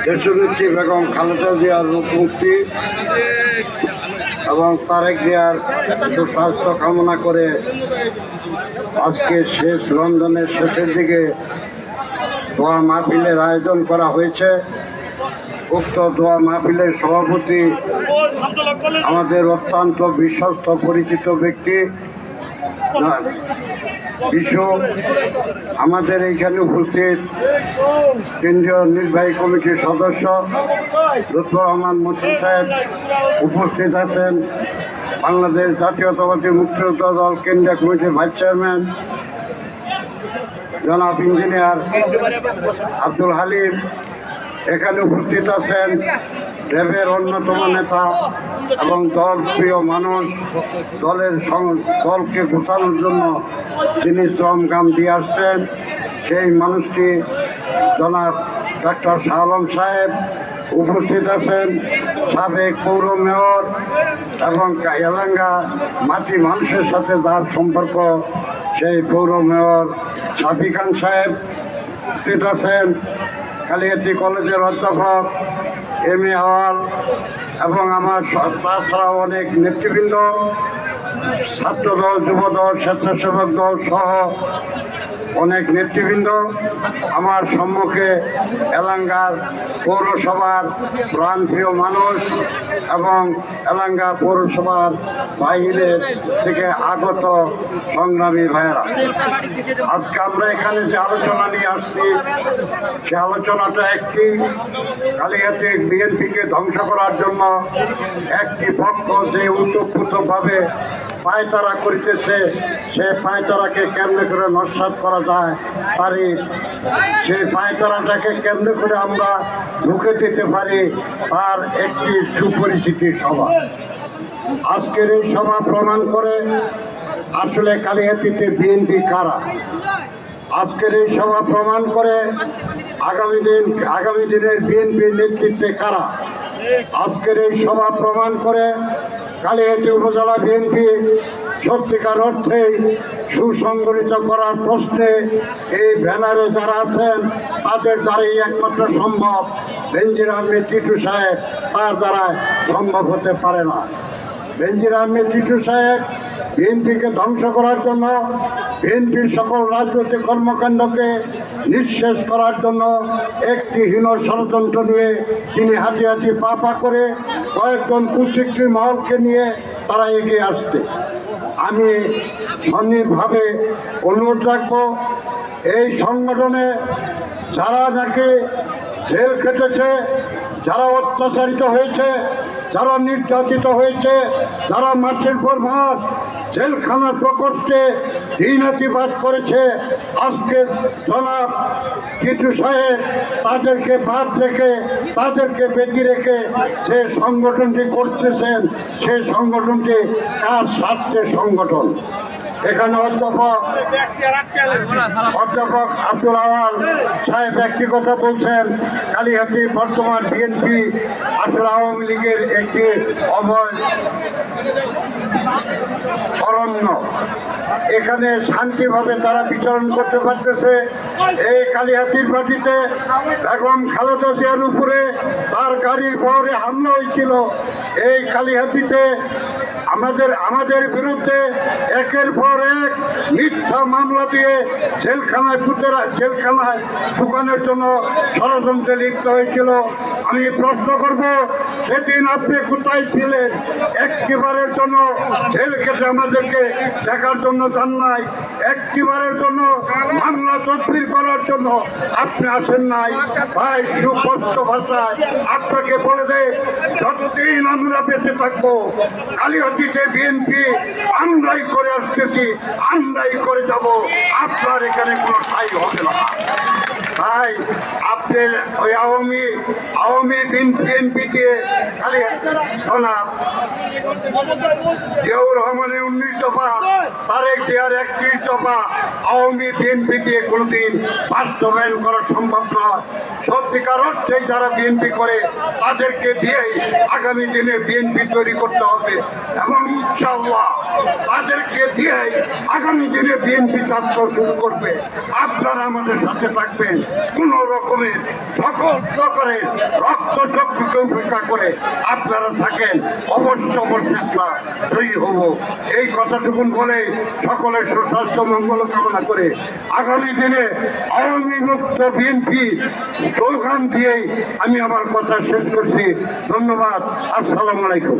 দেশনেত্রী বেগম খালেদা জিয়ার মুক্তি এবং তারেক জিয়ার সুস্বাস্থ্য কামনা করে আজকে শেষ লন্ডনের শেষের দিকে দোয়া মাহফিলের আয়োজন করা হয়েছে। উক্ত দোয়া মাহফিলের সভাপতি আমাদের অত্যন্ত বিশ্বস্ত পরিচিত ব্যক্তি বিশু, আমাদের এইখানে উপস্থিত কেন্দ্রীয় নির্বাহী কমিটির সদস্য লুৎফর রহমান মন্ত্রী সাহেব উপস্থিত আছেন, বাংলাদেশ জাতীয়তাবাদী মুক্তিযোদ্ধা দল কেন্দ্রীয় কমিটির ভাইস চেয়ারম্যান জনাব ইঞ্জিনিয়ার আব্দুল হালিম, এখানে উপস্থিত আছেন দেবের অন্যতম নেতা এবং দল প্রিয় মানুষ, দলকে গোছানোর জন্য তিনি শ্রম গাম দিয়ে আসছেন সেই মানুষটি জনাব ডক্টর শাহ আলম সাহেব উপস্থিত আছেন, সাবেক পৌর মেয়র এবং এলাঙ্গা মাটি মানুষের সাথে যার সম্পর্ক সেই পৌর মেয়র শাফি খান সাহেব উপস্থিত আছেন, কালিয়াতি কলেজের অধ্যাপক এম এ আওয়াল এবং আমার তাছাড়াও অনেক নেতৃবৃন্দ, ছাত্রদল, যুবদল, স্বেচ্ছাসেবক দল সহ অনেক নেতৃবৃন্দ আমার সম্মুখে এলাঙ্গার পৌরসভার প্রাণপ্রিয় মানুষ এবং এলাঙ্গা পৌরসভার বাইরের থেকে আগত সংগ্রামী ভাইয়েরা, আজকে আমরা এখানে যে আলোচনা নিয়ে আসছি সে আলোচনাটা একটি কালিয়াতি বিএনপিকে ধ্বংস করার জন্য একটি পক্ষ যে উতপ্রুতভাবে পায়তারা করিতেছে, সে পায়তারাকে কেন্দ্র করে নস্যাৎ করা যায় পারি, সেই পায়তারাটাকে কেন্দ্র করে আমরা ঢুকে দিতে পারি তার একটি সুপরিচিতি সভা। আজকের এই সভা প্রমাণ করে আসলে কালিয়াতিতে বিএনপি কারা। আজকের এই সভা প্রমাণ করে আগামী দিনের বিএনপির নেতৃত্বে কারা। আজকের এই সভা প্রমাণ করে কালিয়াতি উপজেলা বিএনপি সত্যিকার অর্থে সুসংগঠিত করার প্রশ্নে এই ব্যানারে যারা আছেন তাদের দ্বারাই একমাত্র সম্ভব। বেনজির আহমেদ টিটু সাহেব তার দ্বারা সম্ভব হতে পারে না। বেনজির আহমেদ টিটু সাহেব বিএনপিকে ধ্বংস করার জন্য, বিএনপির সকল রাজনৈতিক কর্মকাণ্ডকে নিঃশেষ করার জন্য একটি হীন ষড়যন্ত্র নিয়ে তিনি হাতি হাতি পা পা করে কয়েকজন কুচিত্রী মহলকে নিয়ে তারা এগিয়ে আসছে। আমি সনির্ভাবে অনুরোধ রাখব, এই সংগঠনে যারা নাকি জেল খেটেছে, যারা অত্যাচারিত হয়েছে, যারা নির্যাতিত হয়েছে, যারা মাসের পর মাস জেলখানার প্রকোষ্ঠে দিনাতিবাদ করেছে, আজকে জনাব টিটু সাহেব তাদেরকে বাদ রেখে, তাদেরকে বেঁধে রেখে যে সংগঠনটি করতেছেন সেই সংগঠনটি কার স্বার্থে সংগঠন। এখানে অধ্যাপক আব্দুল আওয়াল সাহেব একটি কথা বলছেন, কালিহাতি বর্তমান বিএনপি আসলে আওয়ামী লীগের একটি অরণ্য, এখানে শান্তিভাবে তারা বিচরণ করতে পারতেছে। এই কালিহাতির মাটিতে বেগম খালেদা জিয়ার উপরে তার গাড়ির বহরে হামলা হয়েছিল। এই কালিহাতিতে আমাদের বিরুদ্ধে একের পর এক মিথ্যা মামলা দিয়ে জেলখানায় ঢুকানোর জন্য ষড়যন্ত্রে লিপ্ত হয়েছিল। আমি প্রশ্ন করব, সেদিন আপনি কোথায় ছিলেন? একটিবারের জন্য জেল কেটে আমাদেরকে দেখার জন্য যান নাই, একটিবারের জন্য মামলা তদবির করার জন্য আপনি আসেন নাই। তাই সুস্পষ্ট ভাষায় আপনাকে বলে দেয়, যতদিন আমরা বেঁচে থাকবো কালিহাতিতে বিএনপি আমরাই করে আসতেছি, আমরাই করে যাব, আপনার এখানে কোনো ঠাঁই হবে না। তাই আপনি ওই আওয়ামী বিএনপি দিয়ে জিয়াউর রহমানের 19 দফা, তারেক জিয়ার 31 দফা আওয়ামী বিএনপি দিয়ে কোনোদিন বাস্তবায়ন করা সম্ভব নয়। সত্যিকার অর্থে যারা বিএনপি করে তাদেরকে দিয়েই আগামী দিনে বিএনপি তৈরি করতে হবে এবং ইনশাআল্লাহ তাদেরকে দিয়েই আগামী দিনে বিএনপি যাত্রা শুরু করবে। আপনারা আমাদের সাথে থাকবেন, কোনো রকমের সকল করে রক্ত চক্ষুকে উপেক্ষা করে আপনারা থাকেন, অবশ্যই আমরা জয়ী হব। এই কথাটুকুন বলে সকলের সুস্বাস্থ্য মঙ্গল কামনা করে আগামী দিনে আওয়ামী মুক্ত বিএনপি স্লোগান দিয়েই আমি আমার কথা শেষ করছি। ধন্যবাদ। আসসালামু আলাইকুম।